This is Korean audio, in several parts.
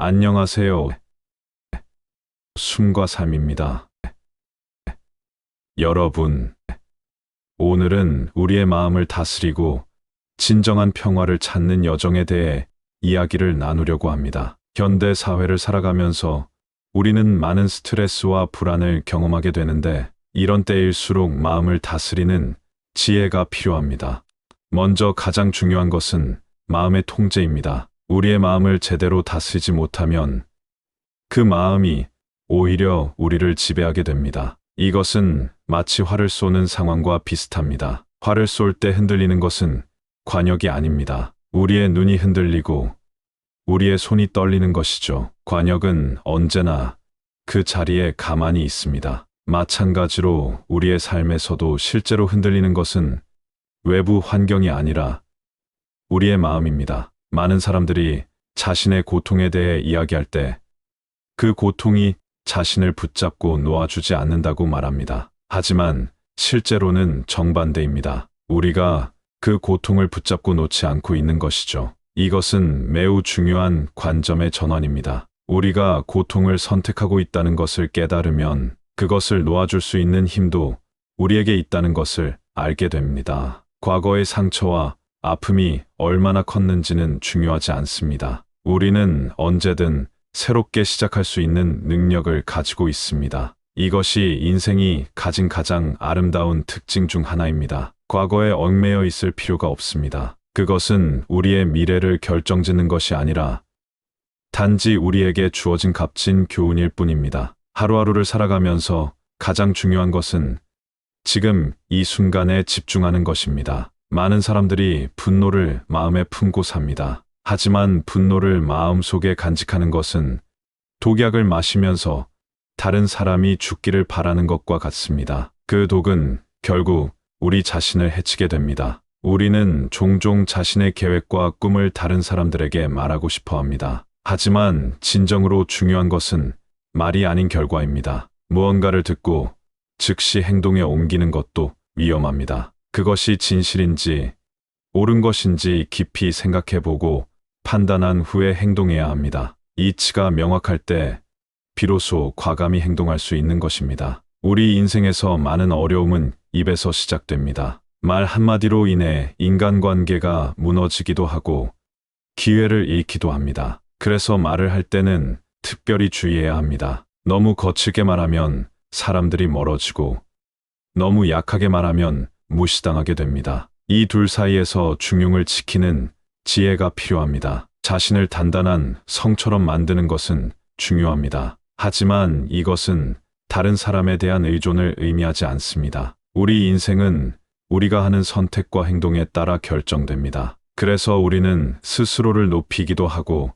안녕하세요. 숨과 삶입니다. 여러분, 오늘은 우리의 마음을 다스리고 진정한 평화를 찾는 여정에 대해 이야기를 나누려고 합니다. 현대 사회를 살아가면서 우리는 많은 스트레스와 불안을 경험하게 되는데 이런 때일수록 마음을 다스리는 지혜가 필요합니다. 먼저 가장 중요한 것은 마음의 통제입니다. 우리의 마음을 제대로 다스리지 못하면 그 마음이 오히려 우리를 지배하게 됩니다. 이것은 마치 활을 쏘는 상황과 비슷합니다. 활을 쏠 때 흔들리는 것은 관역이 아닙니다. 우리의 눈이 흔들리고 우리의 손이 떨리는 것이죠. 관역은 언제나 그 자리에 가만히 있습니다. 마찬가지로 우리의 삶에서도 실제로 흔들리는 것은 외부 환경이 아니라 우리의 마음입니다. 많은 사람들이 자신의 고통에 대해 이야기할 때 그 고통이 자신을 붙잡고 놓아주지 않는다고 말합니다. 하지만 실제로는 정반대입니다. 우리가 그 고통을 붙잡고 놓지 않고 있는 것이죠. 이것은 매우 중요한 관점의 전환입니다. 우리가 고통을 선택하고 있다는 것을 깨달으면 그것을 놓아줄 수 있는 힘도 우리에게 있다는 것을 알게 됩니다. 과거의 상처와 아픔이 얼마나 컸는지는 중요하지 않습니다. 우리는 언제든 새롭게 시작할 수 있는 능력을 가지고 있습니다. 이것이 인생이 가진 가장 아름다운 특징 중 하나입니다. 과거에 얽매여 있을 필요가 없습니다. 그것은 우리의 미래를 결정짓는 것이 아니라 단지 우리에게 주어진 값진 교훈일 뿐입니다. 하루하루를 살아가면서 가장 중요한 것은 지금 이 순간에 집중하는 것입니다. 많은 사람들이 분노를 마음에 품고 삽니다. 하지만 분노를 마음속에 간직하는 것은 독약을 마시면서 다른 사람이 죽기를 바라는 것과 같습니다. 그 독은 결국 우리 자신을 해치게 됩니다. 우리는 종종 자신의 계획과 꿈을 다른 사람들에게 말하고 싶어 합니다. 하지만 진정으로 중요한 것은 말이 아닌 결과입니다. 무언가를 듣고 즉시 행동에 옮기는 것도 위험합니다. 그것이 진실인지 옳은 것인지 깊이 생각해보고 판단한 후에 행동해야 합니다. 이치가 명확할 때 비로소 과감히 행동할 수 있는 것입니다. 우리 인생에서 많은 어려움은 입에서 시작됩니다. 말 한마디로 인해 인간관계가 무너지기도 하고 기회를 잃기도 합니다. 그래서 말을 할 때는 특별히 주의해야 합니다. 너무 거칠게 말하면 사람들이 멀어지고 너무 약하게 말하면 무시당하게 됩니다. 이 둘 사이에서 중용을 지키는 지혜가 필요합니다. 자신을 단단한 성처럼 만드는 것은 중요합니다. 하지만 이것은 다른 사람에 대한 의존을 의미하지 않습니다. 우리 인생은 우리가 하는 선택과 행동에 따라 결정됩니다. 그래서 우리는 스스로를 높이기도 하고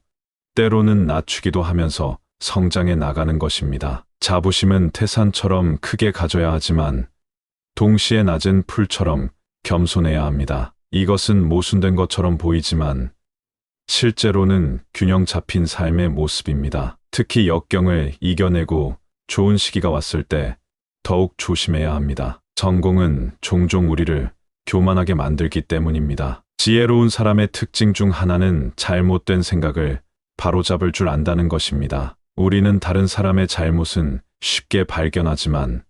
때로는 낮추기도 하면서 성장해 나가는 것입니다. 자부심은 태산처럼 크게 가져야 하지만 동시에 낮은 풀처럼 겸손해야 합니다. 이것은 모순된 것처럼 보이지만 실제로는 균형 잡힌 삶의 모습입니다. 특히 역경을 이겨내고 좋은 시기가 왔을 때 더욱 조심해야 합니다. 성공은 종종 우리를 교만하게 만들기 때문입니다. 지혜로운 사람의 특징 중 하나는 잘못된 생각을 바로잡을 줄 안다는 것입니다. 우리는 다른 사람의 잘못은 쉽게 발견하지만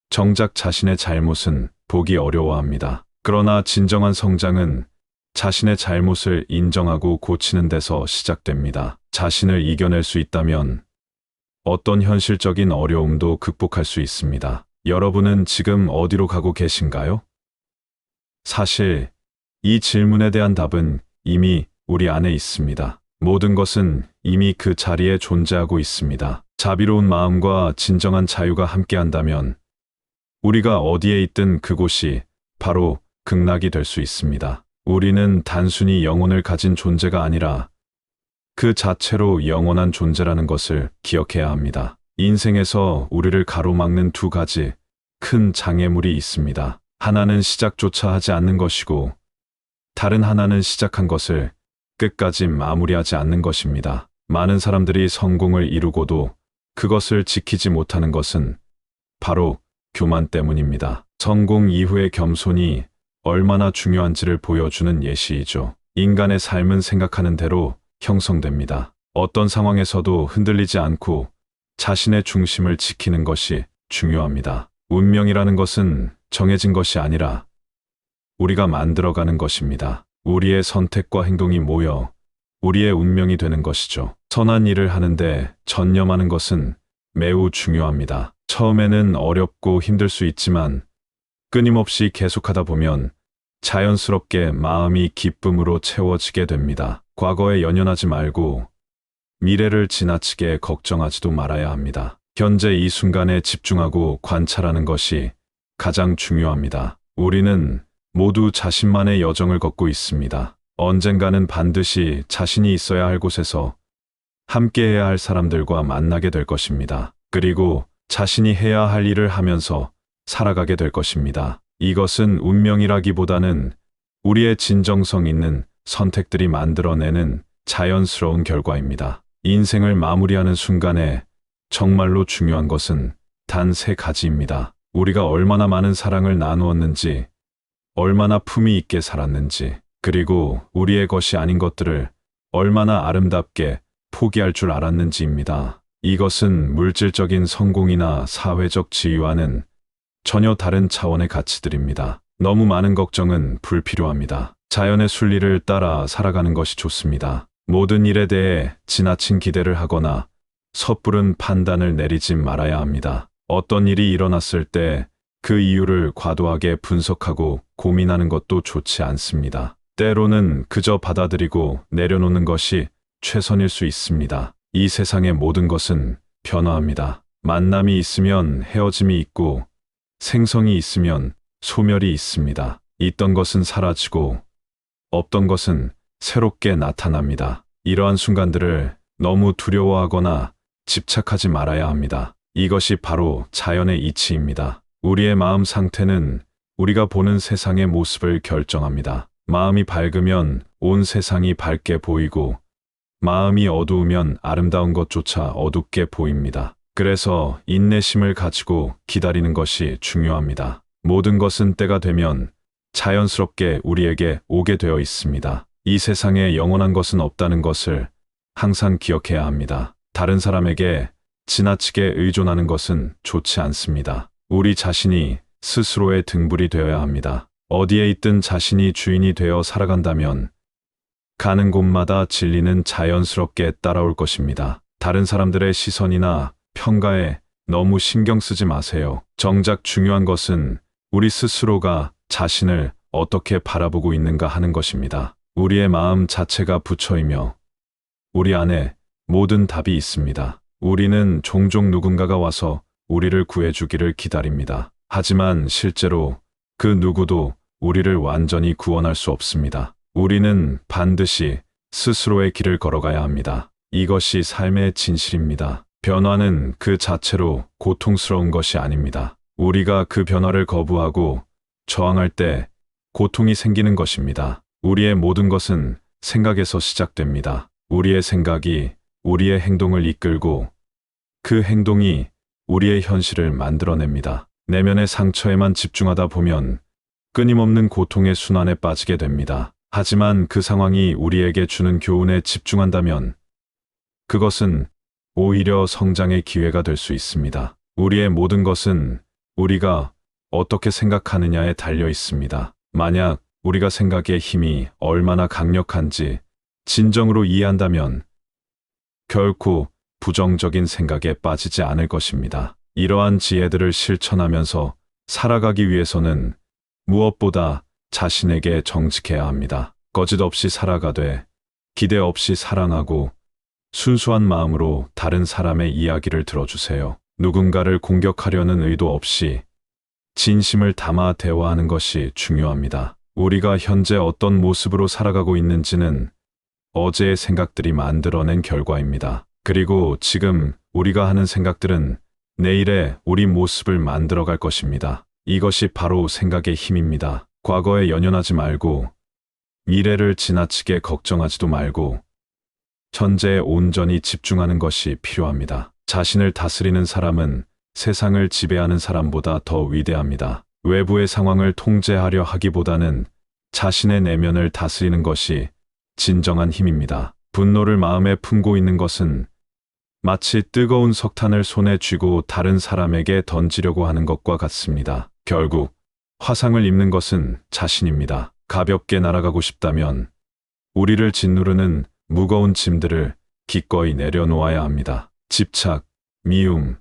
정작 자신의 잘못은 보기 어려워합니다. 그러나 진정한 성장은 자신의 잘못을 인정하고 고치는 데서 시작됩니다. 자신을 이겨낼 수 있다면 어떤 현실적인 어려움도 극복할 수 있습니다. 여러분은 지금 어디로 가고 계신가요? 사실 이 질문에 대한 답은 이미 우리 안에 있습니다. 모든 것은 이미 그 자리에 존재하고 있습니다. 자비로운 마음과 진정한 자유가 함께한다면 우리가 어디에 있든 그곳이 바로 극락이 될 수 있습니다. 우리는 단순히 영혼을 가진 존재가 아니라 그 자체로 영원한 존재라는 것을 기억해야 합니다. 인생에서 우리를 가로막는 두 가지 큰 장애물이 있습니다. 하나는 시작조차 하지 않는 것이고 다른 하나는 시작한 것을 끝까지 마무리하지 않는 것입니다. 많은 사람들이 성공을 이루고도 그것을 지키지 못하는 것은 바로 교만 때문입니다. 성공 이후의 겸손이 얼마나 중요한지를 보여주는 예시이죠. 인간의 삶은 생각하는 대로 형성됩니다. 어떤 상황에서도 흔들리지 않고 자신의 중심을 지키는 것이 중요합니다. 운명이라는 것은 정해진 것이 아니라 우리가 만들어가는 것입니다. 우리의 선택과 행동이 모여 우리의 운명이 되는 것이죠. 선한 일을 하는데 전념하는 것은 매우 중요합니다. 처음에는 어렵고 힘들 수 있지만 끊임없이 계속하다 보면 자연스럽게 마음이 기쁨으로 채워지게 됩니다. 과거에 연연하지 말고 미래를 지나치게 걱정하지도 말아야 합니다. 현재 이 순간에 집중하고 관찰하는 것이 가장 중요합니다. 우리는 모두 자신만의 여정을 걷고 있습니다. 언젠가는 반드시 자신이 있어야 할 곳에서 함께해야 할 사람들과 만나게 될 것입니다. 그리고 자신이 해야 할 일을 하면서 살아가게 될 것입니다. 이것은 운명이라기보다는 우리의 진정성 있는 선택들이 만들어내는 자연스러운 결과입니다. 인생을 마무리하는 순간에 정말로 중요한 것은 단 3가지입니다. 우리가 얼마나 많은 사랑을 나누었는지, 얼마나 품위 있게 살았는지, 그리고 우리의 것이 아닌 것들을 얼마나 아름답게 포기할 줄 알았는지입니다. 이것은 물질적인 성공이나 사회적 지위와는 전혀 다른 차원의 가치들입니다. 너무 많은 걱정은 불필요합니다. 자연의 순리를 따라 살아가는 것이 좋습니다. 모든 일에 대해 지나친 기대를 하거나 섣부른 판단을 내리지 말아야 합니다. 어떤 일이 일어났을 때 그 이유를 과도하게 분석하고 고민하는 것도 좋지 않습니다. 때로는 그저 받아들이고 내려놓는 것이 최선일 수 있습니다. 이 세상의 모든 것은 변화합니다. 만남이 있으면 헤어짐이 있고 생성이 있으면 소멸이 있습니다. 있던 것은 사라지고 없던 것은 새롭게 나타납니다. 이러한 순간들을 너무 두려워하거나 집착하지 말아야 합니다. 이것이 바로 자연의 이치입니다. 우리의 마음 상태는 우리가 보는 세상의 모습을 결정합니다. 마음이 밝으면 온 세상이 밝게 보이고 마음이 어두우면 아름다운 것조차 어둡게 보입니다. 그래서 인내심을 가지고 기다리는 것이 중요합니다. 모든 것은 때가 되면 자연스럽게 우리에게 오게 되어 있습니다. 이 세상에 영원한 것은 없다는 것을 항상 기억해야 합니다. 다른 사람에게 지나치게 의존하는 것은 좋지 않습니다. 우리 자신이 스스로의 등불이 되어야 합니다. 어디에 있든 자신이 주인이 되어 살아간다면 가는 곳마다 진리는 자연스럽게 따라올 것입니다. 다른 사람들의 시선이나 평가에 너무 신경 쓰지 마세요. 정작 중요한 것은 우리 스스로가 자신을 어떻게 바라보고 있는가 하는 것입니다. 우리의 마음 자체가 부처이며 우리 안에 모든 답이 있습니다. 우리는 종종 누군가가 와서 우리를 구해주기를 기다립니다. 하지만 실제로 그 누구도 우리를 완전히 구원할 수 없습니다. 우리는 반드시 스스로의 길을 걸어가야 합니다. 이것이 삶의 진실입니다. 변화는 그 자체로 고통스러운 것이 아닙니다. 우리가 그 변화를 거부하고 저항할 때 고통이 생기는 것입니다. 우리의 모든 것은 생각에서 시작됩니다. 우리의 생각이 우리의 행동을 이끌고 그 행동이 우리의 현실을 만들어냅니다. 내면의 상처에만 집중하다 보면 끊임없는 고통의 순환에 빠지게 됩니다. 하지만 그 상황이 우리에게 주는 교훈에 집중한다면 그것은 오히려 성장의 기회가 될 수 있습니다. 우리의 모든 것은 우리가 어떻게 생각하느냐에 달려 있습니다. 만약 우리가 생각의 힘이 얼마나 강력한지 진정으로 이해한다면 결코 부정적인 생각에 빠지지 않을 것입니다. 이러한 지혜들을 실천하면서 살아가기 위해서는 무엇보다 자신에게 정직해야 합니다. 거짓 없이 살아가되 기대 없이 사랑하고 순수한 마음으로 다른 사람의 이야기를 들어주세요. 누군가를 공격하려는 의도 없이 진심을 담아 대화하는 것이 중요합니다. 우리가 현재 어떤 모습으로 살아가고 있는지는 어제의 생각들이 만들어낸 결과입니다. 그리고 지금 우리가 하는 생각들은 내일의 우리 모습을 만들어갈 것입니다. 이것이 바로 생각의 힘입니다. 과거에 연연하지 말고 미래를 지나치게 걱정하지도 말고 현재에 온전히 집중하는 것이 필요합니다. 자신을 다스리는 사람은 세상을 지배하는 사람보다 더 위대합니다. 외부의 상황을 통제하려 하기보다는 자신의 내면을 다스리는 것이 진정한 힘입니다. 분노를 마음에 품고 있는 것은 마치 뜨거운 석탄을 손에 쥐고 다른 사람에게 던지려고 하는 것과 같습니다. 결국 화상을 입는 것은 자신입니다. 가볍게 날아가고 싶다면 우리를 짓누르는 무거운 짐들을 기꺼이 내려놓아야 합니다. 집착, 미움,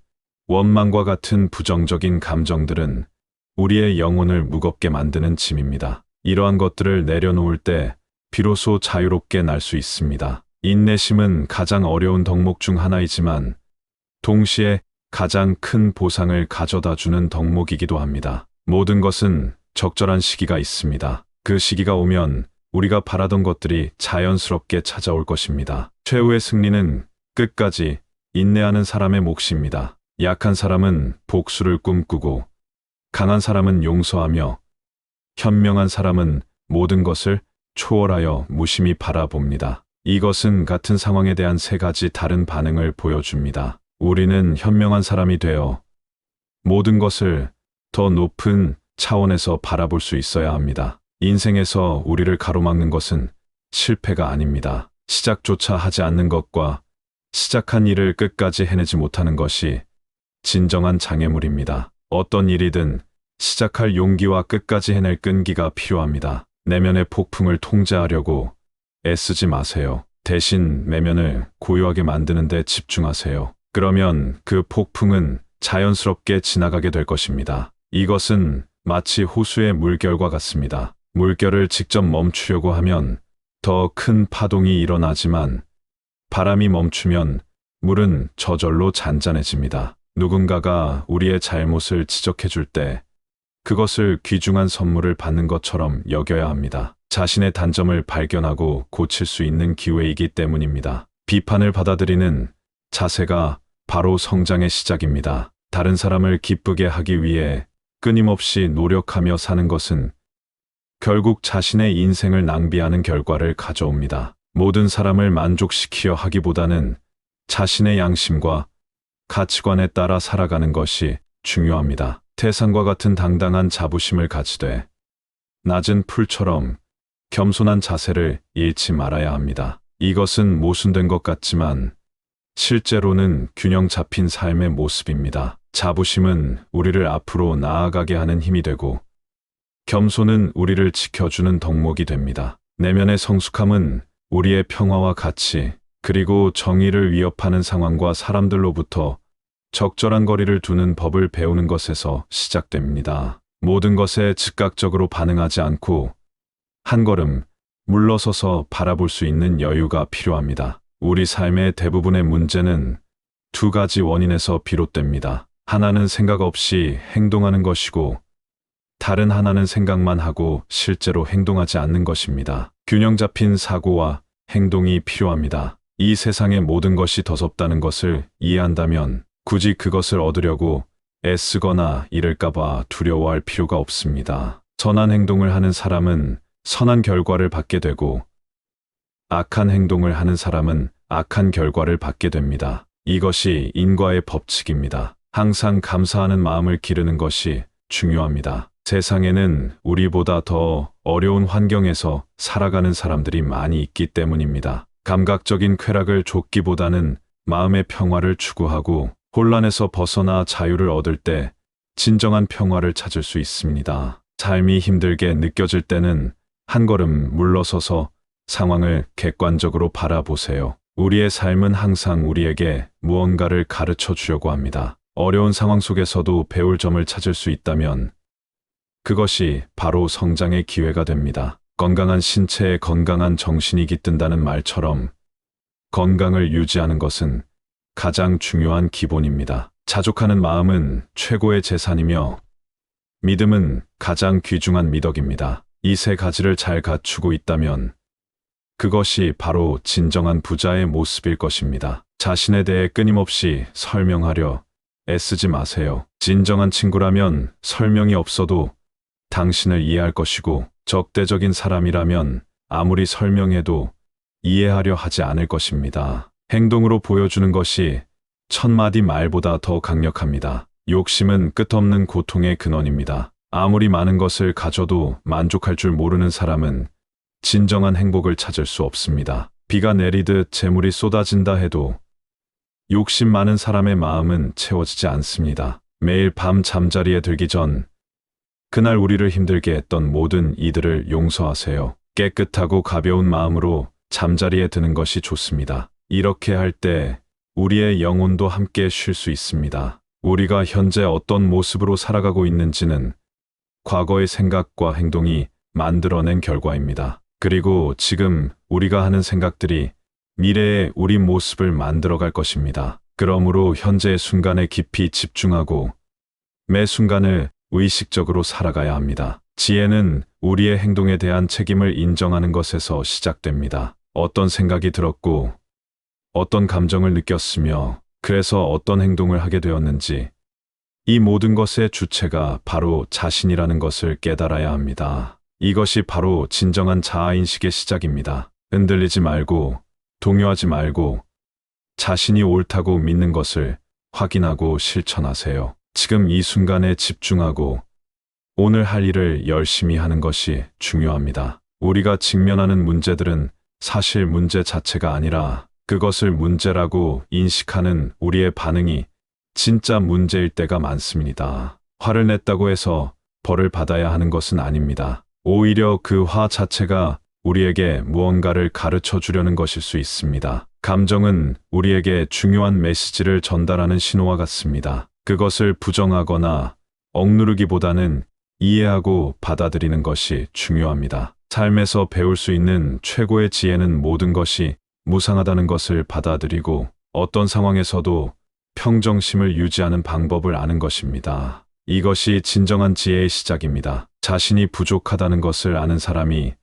원망과 같은 부정적인 감정들은 우리의 영혼을 무겁게 만드는 짐입니다. 이러한 것들을 내려놓을 때 비로소 자유롭게 날 수 있습니다. 인내심은 가장 어려운 덕목 중 하나이지만 동시에 가장 큰 보상을 가져다 주는 덕목이기도 합니다. 모든 것은 적절한 시기가 있습니다. 그 시기가 오면 우리가 바라던 것들이 자연스럽게 찾아올 것입니다. 최후의 승리는 끝까지 인내하는 사람의 몫입니다. 약한 사람은 복수를 꿈꾸고 강한 사람은 용서하며 현명한 사람은 모든 것을 초월하여 무심히 바라봅니다. 이것은 같은 상황에 대한 세 가지 다른 반응을 보여줍니다. 우리는 현명한 사람이 되어 모든 것을 더 높은 차원에서 바라볼 수 있어야 합니다. 인생에서 우리를 가로막는 것은 실패가 아닙니다. 시작조차 하지 않는 것과 시작한 일을 끝까지 해내지 못하는 것이 진정한 장애물입니다. 어떤 일이든 시작할 용기와 끝까지 해낼 끈기가 필요합니다. 내면의 폭풍을 통제하려고 애쓰지 마세요. 대신 내면을 고요하게 만드는 데 집중하세요. 그러면 그 폭풍은 자연스럽게 지나가게 될 것입니다. 이것은 마치 호수의 물결과 같습니다. 물결을 직접 멈추려고 하면 더 큰 파동이 일어나지만 바람이 멈추면 물은 저절로 잔잔해집니다. 누군가가 우리의 잘못을 지적해 줄 때 그것을 귀중한 선물을 받는 것처럼 여겨야 합니다. 자신의 단점을 발견하고 고칠 수 있는 기회이기 때문입니다. 비판을 받아들이는 자세가 바로 성장의 시작입니다. 다른 사람을 기쁘게 하기 위해 끊임없이 노력하며 사는 것은 결국 자신의 인생을 낭비하는 결과를 가져옵니다. 모든 사람을 만족시키려 하기보다는 자신의 양심과 가치관에 따라 살아가는 것이 중요합니다. 태산과 같은 당당한 자부심을 가지되 낮은 풀처럼 겸손한 자세를 잃지 말아야 합니다. 이것은 모순된 것 같지만 실제로는 균형 잡힌 삶의 모습입니다. 자부심은 우리를 앞으로 나아가게 하는 힘이 되고 겸손은 우리를 지켜주는 덕목이 됩니다. 내면의 성숙함은 우리의 평화와 가치 그리고 정의를 위협하는 상황과 사람들로부터 적절한 거리를 두는 법을 배우는 것에서 시작됩니다. 모든 것에 즉각적으로 반응하지 않고 한 걸음 물러서서 바라볼 수 있는 여유가 필요합니다. 우리 삶의 대부분의 문제는 두 가지 원인에서 비롯됩니다. 하나는 생각 없이 행동하는 것이고 다른 하나는 생각만 하고 실제로 행동하지 않는 것입니다. 균형 잡힌 사고와 행동이 필요합니다. 이 세상의 모든 것이 더럽다는 것을 이해한다면 굳이 그것을 얻으려고 애쓰거나 잃을까봐 두려워할 필요가 없습니다. 선한 행동을 하는 사람은 선한 결과를 받게 되고 악한 행동을 하는 사람은 악한 결과를 받게 됩니다. 이것이 인과의 법칙입니다. 항상 감사하는 마음을 기르는 것이 중요합니다. 세상에는 우리보다 더 어려운 환경에서 살아가는 사람들이 많이 있기 때문입니다. 감각적인 쾌락을 좇기보다는 마음의 평화를 추구하고 혼란에서 벗어나 자유를 얻을 때 진정한 평화를 찾을 수 있습니다. 삶이 힘들게 느껴질 때는 한 걸음 물러서서 상황을 객관적으로 바라보세요. 우리의 삶은 항상 우리에게 무언가를 가르쳐 주려고 합니다. 어려운 상황 속에서도 배울 점을 찾을 수 있다면 그것이 바로 성장의 기회가 됩니다. 건강한 신체에 건강한 정신이 깃든다는 말처럼 건강을 유지하는 것은 가장 중요한 기본입니다. 자족하는 마음은 최고의 재산이며 믿음은 가장 귀중한 미덕입니다. 이 세 가지를 잘 갖추고 있다면 그것이 바로 진정한 부자의 모습일 것입니다. 자신에 대해 끊임없이 설명하려 애쓰지 마세요. 진정한 친구라면 설명이 없어도 당신을 이해할 것이고 적대적인 사람이라면 아무리 설명해도 이해하려 하지 않을 것입니다. 행동으로 보여주는 것이 천마디 말보다 더 강력합니다. 욕심은 끝없는 고통의 근원입니다. 아무리 많은 것을 가져도 만족할 줄 모르는 사람은 진정한 행복을 찾을 수 없습니다. 비가 내리듯 재물이 쏟아진다 해도 욕심 많은 사람의 마음은 채워지지 않습니다. 매일 밤 잠자리에 들기 전 그날 우리를 힘들게 했던 모든 이들을 용서하세요. 깨끗하고 가벼운 마음으로 잠자리에 드는 것이 좋습니다. 이렇게 할 때 우리의 영혼도 함께 쉴 수 있습니다. 우리가 현재 어떤 모습으로 살아가고 있는지는 과거의 생각과 행동이 만들어낸 결과입니다. 그리고 지금 우리가 하는 생각들이 미래의 우리 모습을 만들어갈 것입니다. 그러므로 현재의 순간에 깊이 집중하고 매 순간을 의식적으로 살아가야 합니다. 지혜는 우리의 행동에 대한 책임을 인정하는 것에서 시작됩니다. 어떤 생각이 들었고 어떤 감정을 느꼈으며 그래서 어떤 행동을 하게 되었는지 이 모든 것의 주체가 바로 자신이라는 것을 깨달아야 합니다. 이것이 바로 진정한 자아인식의 시작입니다. 흔들리지 말고 동요하지 말고 자신이 옳다고 믿는 것을 확인하고 실천하세요. 지금 이 순간에 집중하고 오늘 할 일을 열심히 하는 것이 중요합니다. 우리가 직면하는 문제들은 사실 문제 자체가 아니라 그것을 문제라고 인식하는 우리의 반응이 진짜 문제일 때가 많습니다. 화를 냈다고 해서 벌을 받아야 하는 것은 아닙니다. 오히려 그 화 자체가 우리에게 무언가를 가르쳐 주려는 것일 수 있습니다. 감정은 우리에게 중요한 메시지를 전달하는 신호와 같습니다. 그것을 부정하거나 억누르기보다는 이해하고 받아들이는 것이 중요합니다. 삶에서 배울 수 있는 최고의 지혜는 모든 것이 무상하다는 것을 받아들이고 어떤 상황에서도 평정심을 유지하는 방법을 아는 것입니다. 이것이 진정한 지혜의 시작입니다. 자신이 부족하다는 것을 아는 사람이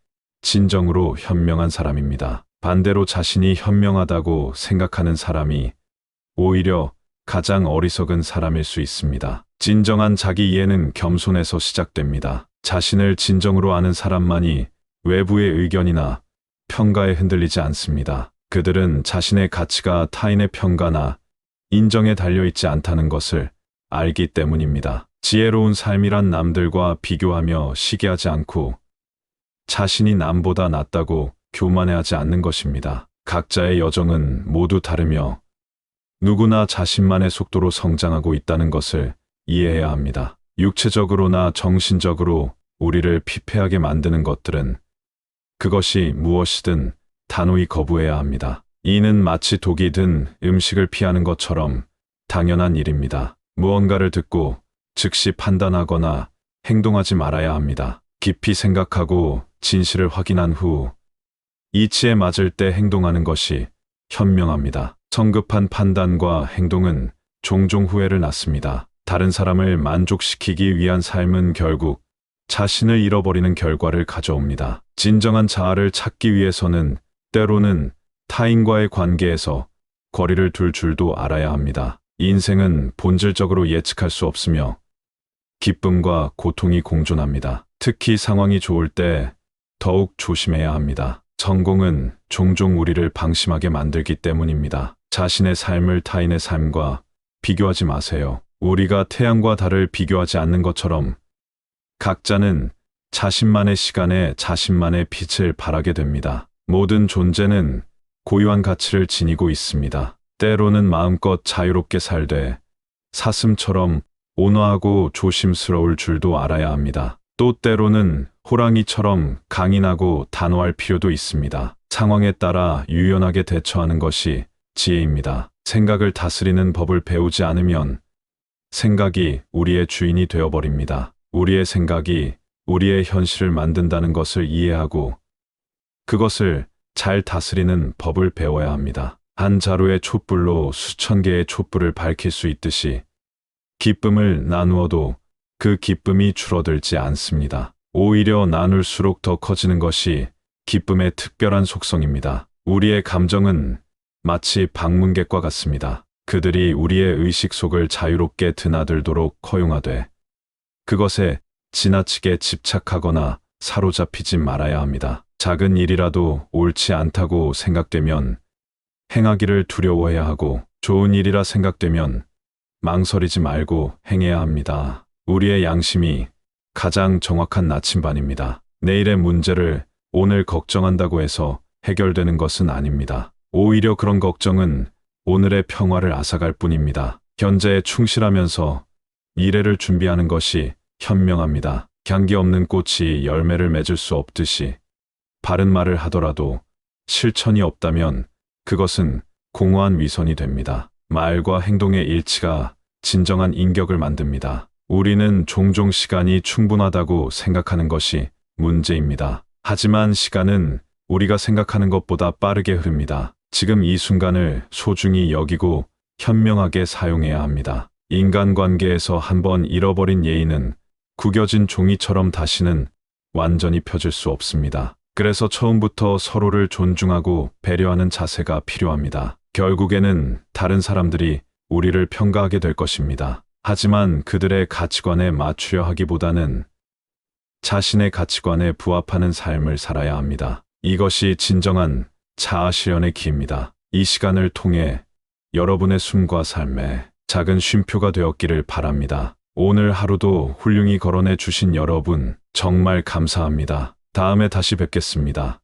진정으로 현명한 사람입니다. 반대로 자신이 현명하다고 생각하는 사람이 오히려 가장 어리석은 사람일 수 있습니다. 진정한 자기 이해는 겸손에서 시작됩니다. 자신을 진정으로 아는 사람만이 외부의 의견이나 평가에 흔들리지 않습니다. 그들은 자신의 가치가 타인의 평가나 인정에 달려있지 않다는 것을 알기 때문입니다. 지혜로운 삶이란 남들과 비교하며 시기하지 않고 자신이 남보다 낫다고 교만해하지 않는 것입니다. 각자의 여정은 모두 다르며 누구나 자신만의 속도로 성장하고 있다는 것을 이해해야 합니다. 육체적으로나 정신적으로 우리를 피폐하게 만드는 것들은 그것이 무엇이든 단호히 거부해야 합니다. 이는 마치 독이 든 음식을 피하는 것처럼 당연한 일입니다. 무언가를 듣고 즉시 판단하거나 행동하지 말아야 합니다. 깊이 생각하고 진실을 확인한 후 이치에 맞을 때 행동하는 것이 현명합니다. 성급한 판단과 행동은 종종 후회를 낳습니다. 다른 사람을 만족시키기 위한 삶은 결국 자신을 잃어버리는 결과를 가져옵니다. 진정한 자아를 찾기 위해서는 때로는 타인과의 관계에서 거리를 둘 줄도 알아야 합니다. 인생은 본질적으로 예측할 수 없으며 기쁨과 고통이 공존합니다. 특히 상황이 좋을 때 더욱 조심해야 합니다. 성공은 종종 우리를 방심하게 만들기 때문입니다. 자신의 삶을 타인의 삶과 비교하지 마세요. 우리가 태양과 달을 비교하지 않는 것처럼 각자는 자신만의 시간에 자신만의 빛을 발하게 됩니다. 모든 존재는 고유한 가치를 지니고 있습니다. 때로는 마음껏 자유롭게 살되 사슴처럼 온화하고 조심스러울 줄도 알아야 합니다. 또 때로는 호랑이처럼 강인하고 단호할 필요도 있습니다. 상황에 따라 유연하게 대처하는 것이 지혜입니다. 생각을 다스리는 법을 배우지 않으면 생각이 우리의 주인이 되어버립니다. 우리의 생각이 우리의 현실을 만든다는 것을 이해하고 그것을 잘 다스리는 법을 배워야 합니다. 한 자루의 촛불로 수천 개의 촛불을 밝힐 수 있듯이 기쁨을 나누어도 그 기쁨이 줄어들지 않습니다. 오히려 나눌수록 더 커지는 것이 기쁨의 특별한 속성입니다. 우리의 감정은 마치 방문객과 같습니다. 그들이 우리의 의식 속을 자유롭게 드나들도록 허용하되 그것에 지나치게 집착하거나 사로잡히지 말아야 합니다. 작은 일이라도 옳지 않다고 생각되면 행하기를 두려워해야 하고 좋은 일이라 생각되면 망설이지 말고 행해야 합니다. 우리의 양심이 가장 정확한 나침반입니다. 내일의 문제를 오늘 걱정한다고 해서 해결되는 것은 아닙니다. 오히려 그런 걱정은 오늘의 평화를 앗아갈 뿐입니다. 현재에 충실하면서 미래를 준비하는 것이 현명합니다. 향기 없는 꽃이 열매를 맺을 수 없듯이 바른 말을 하더라도 실천이 없다면 그것은 공허한 위선이 됩니다. 말과 행동의 일치가 진정한 인격을 만듭니다. 우리는 종종 시간이 충분하다고 생각하는 것이 문제입니다. 하지만 시간은 우리가 생각하는 것보다 빠르게 흐릅니다. 지금 이 순간을 소중히 여기고 현명하게 사용해야 합니다. 인간관계에서 한번 잃어버린 예의는 구겨진 종이처럼 다시는 완전히 펴질 수 없습니다. 그래서 처음부터 서로를 존중하고 배려하는 자세가 필요합니다. 결국에는 다른 사람들이 우리를 평가하게 될 것입니다. 하지만 그들의 가치관에 맞추려 하기보다는 자신의 가치관에 부합하는 삶을 살아야 합니다. 이것이 진정한 자아 실현의 기회입니다. 이 시간을 통해 여러분의 숨과 삶에 작은 쉼표가 되었기를 바랍니다. 오늘 하루도 훌륭히 걸어내 주신 여러분, 정말 감사합니다. 다음에 다시 뵙겠습니다.